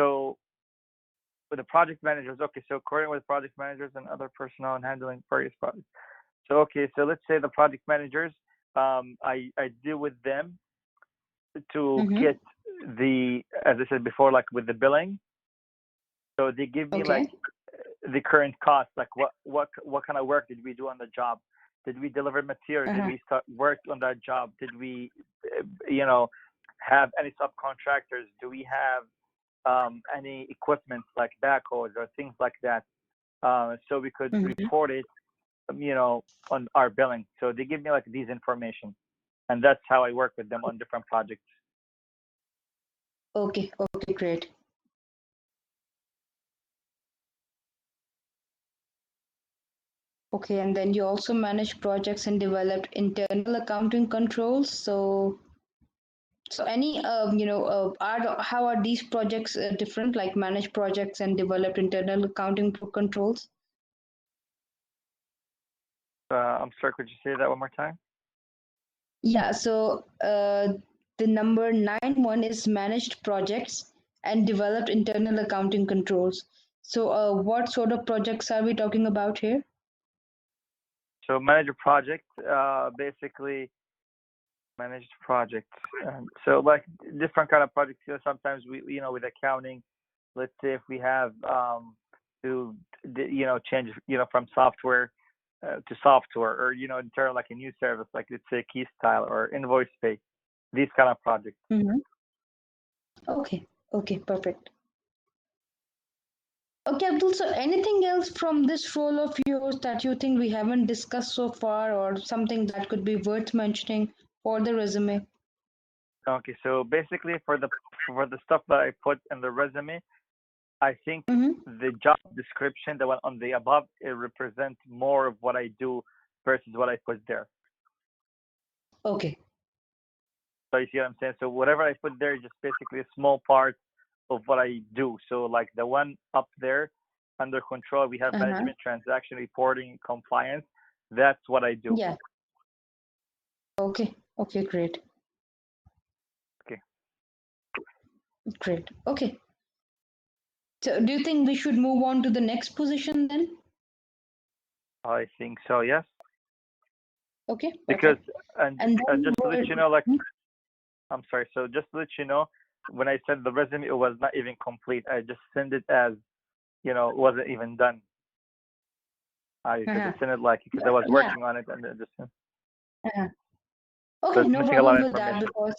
So with the project managers, okay, so coordinating with project managers and other personnel and handling various projects. So okay, so let's say the project managers, I deal with them to Mm-hmm. get the, as I said before, like with the billing. So they give me like Okay. the current cost, like what kind of work did we do on the job? Did we deliver material? Did Uh-huh. we start work on that job? Did we, you know, have any subcontractors? Do we have any equipment like backhoes or things like that? So we could Mm-hmm. report it, on our billing. So they give me like these information, and that's how I work with them on different projects. Okay. Okay. Great. Okay. And then you also manage projects and developed internal accounting controls. So any are how are these projects different? Like managed projects and developed internal accounting controls. I'm sorry, could you say that one more time? Yeah. So the number 9 one is managed projects and developed internal accounting controls. So what sort of projects are we talking about here? So manage a project, basically managed projects. So like different kind of projects. Sometimes we, with accounting, let's say if we have to, change, from software to software, or enter like a new service, like let's say key style or invoice pay, these kind of projects. Mm-hmm. Okay. Okay. Perfect. Okay, Abdul. So anything else from this role of yours that you think we haven't discussed so far, or something that could be worth mentioning for the resume? Okay, so basically for the stuff that I put in the resume, I think Mm-hmm. the job description, the one on the above, it represents more of what I do versus what I put there. Okay. So you see what I'm saying? So whatever I put there is just basically a small part of what I do. So like the one up there under control, we have Uh-huh. management, transaction reporting, compliance. That's what I do. Yeah. Okay. Okay. Great. Okay. Great. Okay. So do you think we should move on to the next position then? I think so, yes. Okay. Because Perfect. and And and then just to let we'll. you know, like I'm sorry. So just to let you know, when I sent the resume, it was not even complete. I just sent it as, it wasn't even done. I Uh-huh. just sent it like because I was Yeah. working on it and it just Uh-huh. so Okay. it's No missing a lot problem of with that, information. because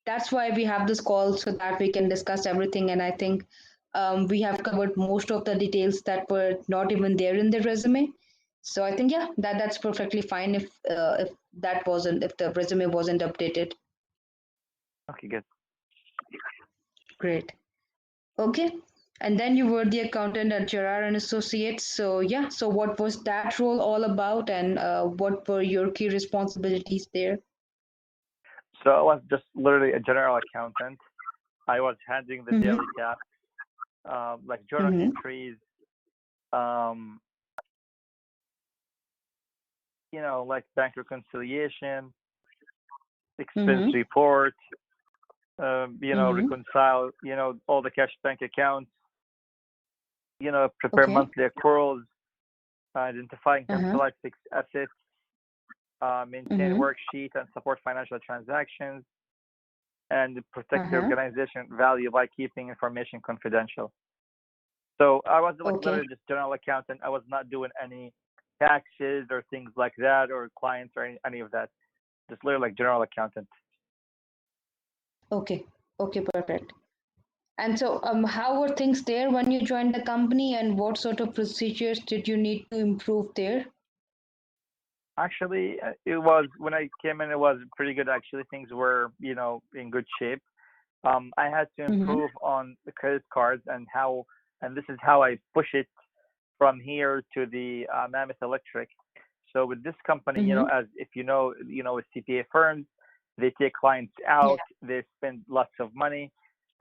that's why we have this call, so that we can discuss everything. And I think we have covered most of the details that were not even there in the resume. So I think, yeah, that's perfectly fine if if the resume wasn't updated. Okay, good. Great. Okay. And then you were the accountant at Gerard and Associates. So yeah. So what was that role all about, and what were your key responsibilities there? So I was just literally a general accountant. I was handling the Mm-hmm. daily tasks, like journal Mm-hmm. entries, um, like bank reconciliation, expense Mm-hmm. report, Mm-hmm. reconcile, all the cash bank accounts, prepare Okay. monthly accruals, identify and Uh-huh. capitalize fixed assets, maintain Mm-hmm. worksheet and support financial transactions, and protect the Uh-huh. organization value by keeping information confidential. So I was like Okay. literally just general accountant. I was not doing any taxes or things like that or clients or any of that. Just literally like general accountant. Okay. Okay. Perfect. And so, how were things there when you joined the company, and what sort of procedures did you need to improve there? Actually, it was when I came in, it was pretty good. Actually, things were in good shape. I had to Mm-hmm. improve on the credit cards and this is how I push it from here to the Mammoth Electric. So with this company, Mm-hmm. as if with CPA firms, they take clients Yeah. out, they spend lots of money,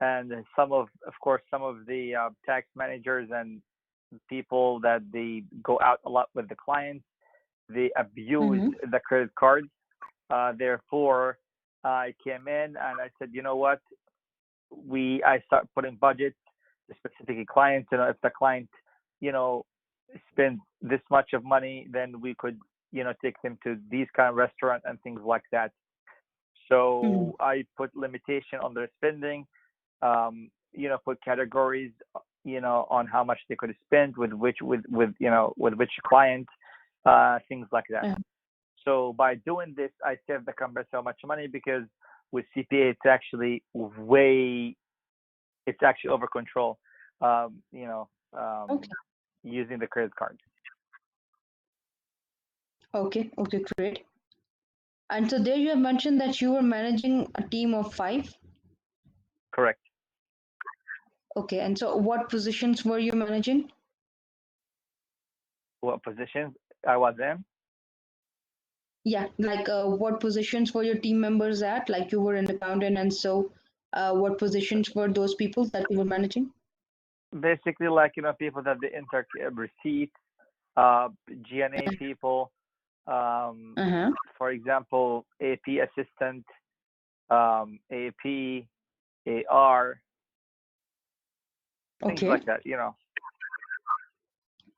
and of course, some of the tax managers and people that they go out a lot with the clients, they abuse Mm-hmm. the credit cards. Therefore, I came in and I said, you know what? I start putting budgets to specific clients. If the client, you know, spends this much of money, then we could, take them to these kind of restaurant and things like that. Mhm. So I put limitation on their spending, put categories, on how much they could spend with with which client, things like that. Uh, So by doing this, I save the company so much money because with CPA, it's actually over control, um, you know, um, okay. using the credit card. Okay. Okay. Great. And so there you have mentioned that you were managing a team of five. Correct. Okay. And so what positions were you managing? What positions I was in? Yeah. Like what positions were your team members at? Like you were an accountant, and so what positions were those people that you were managing? Basically, like people that they enter receipts, GNA people, um, Uh huh. for example, AP assistant, AP, AR, things Okay. like that.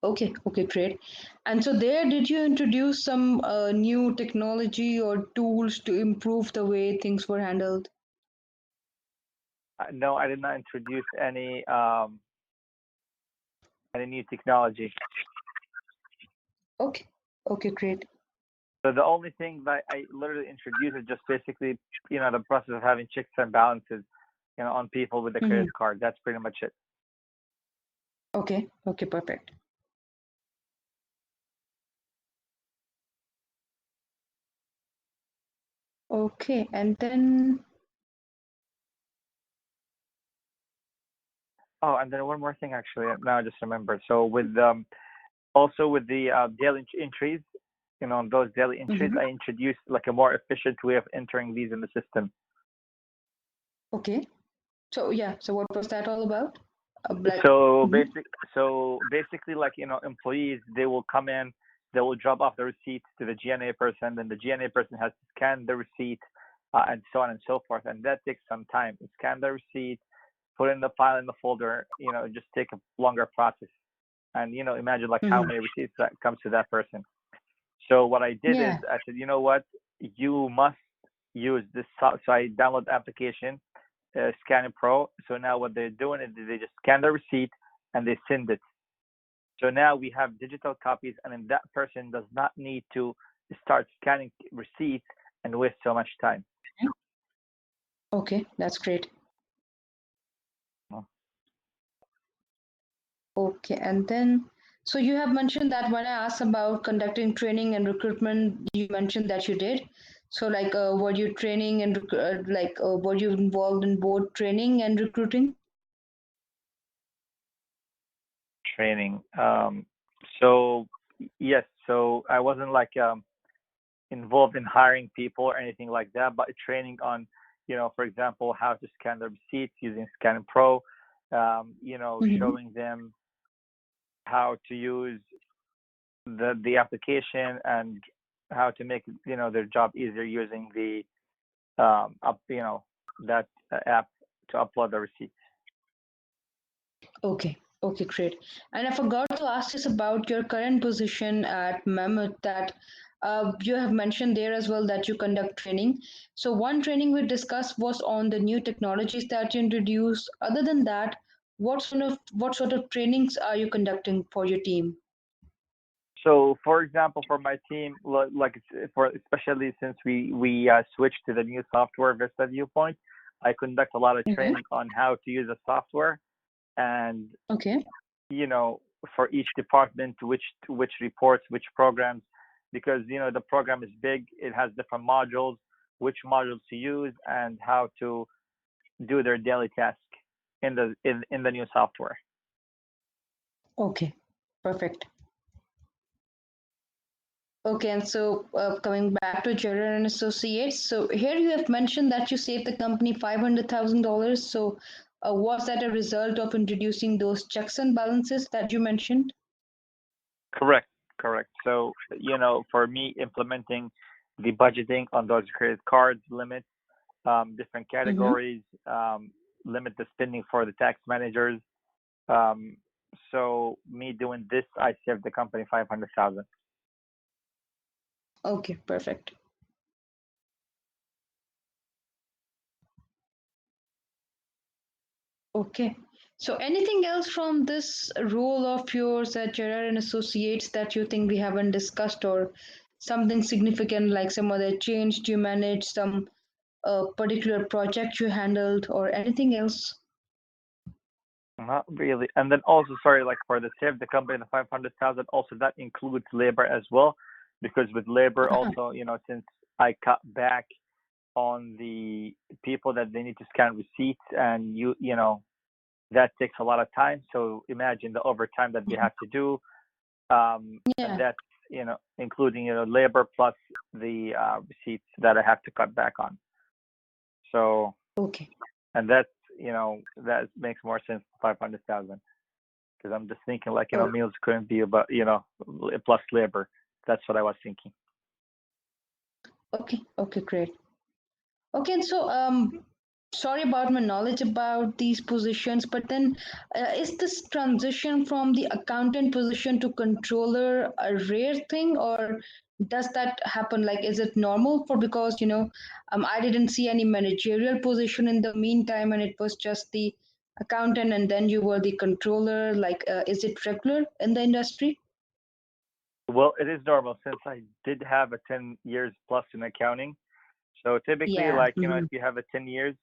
Okay. Okay. Great. And so there, did you introduce some new technology or tools to improve the way things were handled? No, I did not introduce any new technology. Okay. Okay. Great. So the only thing that I literally introduced is just basically, the process of having checks and balances, on people with the credit Mhm. card. That's pretty much it. Okay. Okay. Perfect. Okay. And then. Oh, and then one more thing actually. Now I just remembered. So also with the daily entries, those daily entries, Mhm. I introduced like a more efficient way of entering these in the system. Okay. So yeah. So what was that all about? Like. So Mhm. basically, like employees, they will come in, they will drop off the receipt to the GNA person, then the GNA person has to scan the receipt, and so on and so forth, and that takes some time. Scan the receipt, put in the file in the folder, just take a longer process, and imagine like how Mhm. many receipts that comes to that person. So what I did is Yeah. I said, you know what, you must use this. So I download the application, Scanning Pro. So now what they're doing is they just scan the receipt and they send it. So now we have digital copies, and then that person does not need to start scanning receipts and waste so much time. Okay. That's great. Oh. Okay. And then. So you have mentioned that when I asked about conducting training and recruitment, you mentioned that you did. So like, were you training and were you involved in both training and recruiting? Training. So yes, so I wasn't like involved in hiring people or anything like that, but training on, for example, how to scan the receipts using Scan Pro, Mhm. showing them how to use the application and how to make their job easier using the up that app to upload the receipts. Okay, okay, great. And I forgot to ask this about your current position at Mammoth that you have mentioned there as well that you conduct training. So one training we discussed was on the new technologies that you introduce. Other than that, what sort of trainings are you conducting for your team? So, for example, for my team, like for especially since we switched to the new software Vista Viewpoint, I conduct a lot of Hmm. training on how to use the software and Okay, you know for each department which reports which programs, because the program is big, it has different modules, which modules to use and how to do their daily task in the new software. okay, perfect. Okay, and so coming back to Jordan and Associates, so here you have mentioned that you saved the company $500,000. So was that a result of introducing those checks and balances that you mentioned? Correct, correct. So for me, implementing the budgeting on those credit cards limits, different Mm-hmm. categories, limit the spending for the tax managers. So me doing this, I saved the company 500,000. Okay, perfect. Okay. So anything else from this role of yours at Gerard and Associates that you think we haven't discussed, or something significant like some other change you managed, some particular project you handled, or anything else? Not really. And then also, sorry, like for the save the company, the 500,000, also that includes labor as well, because with labor Uh-huh. also, since I cut back on the people that they need to scan receipts, and that takes a lot of time. So imagine the overtime that they have to do, and Yeah. that's including labor plus the receipts that I have to cut back on. So Okay. and that's that makes more sense 500,000, because I'm just thinking like Oh, meals couldn't be about plus labor. That's what I was thinking. okay. Okay, great. Okay, and so sorry about my knowledge about these positions, but then is this transition from the accountant position to controller a rare thing, or does that happen? Like, is it normal for, because I didn't see any managerial position in the meantime, and it was just the accountant, and then you were the controller. Like, is it regular in the industry? Well, it is normal since I did have a 10 years plus in accounting. So typically, Yeah. like, if you have a 10 years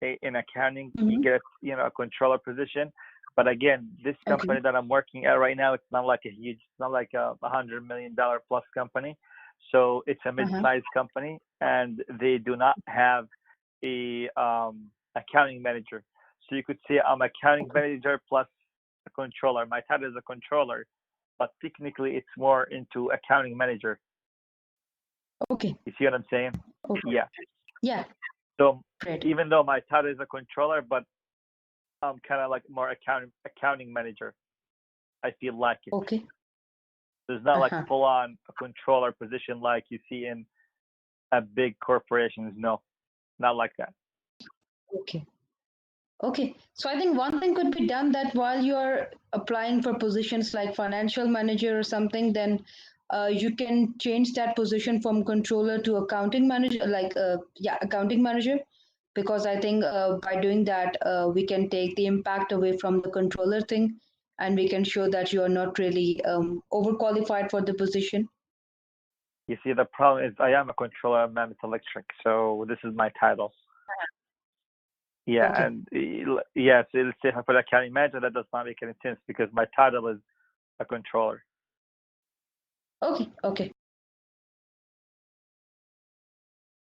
in accounting, you Hmm. get, a controller position. But again, this Okay. company that I'm working at right now, it's not like a $100 million plus company. So it's a Uh-huh. mid-sized company, and they do not have a accounting manager. So you could say I'm accounting Okay. manager plus a controller. My title is a controller, but technically it's more into accounting manager. Okay. You see what I'm saying? Okay. Yeah. Yeah. So Great. even though my title is a controller, but I'm kind of like more accounting manager. I feel like it. Okay. There's not like Uh-huh. full on a controller position like you see in a big corporations. No, not like that. Okay. Okay. So I think one thing could be done, that while you're applying for positions like financial manager or something, then you can change that position from controller to accounting manager, like yeah, accounting manager, because I think by doing that, we can take the impact away from the controller thing, and we can show that you are not really overqualified for the position. You see, the problem is I am a controller of Mammoth Electric, so this is my title. Yeah, Okay. and yeah, so let's say if I put accounting manager, that does not make any sense because my title is a controller. Okay. Okay.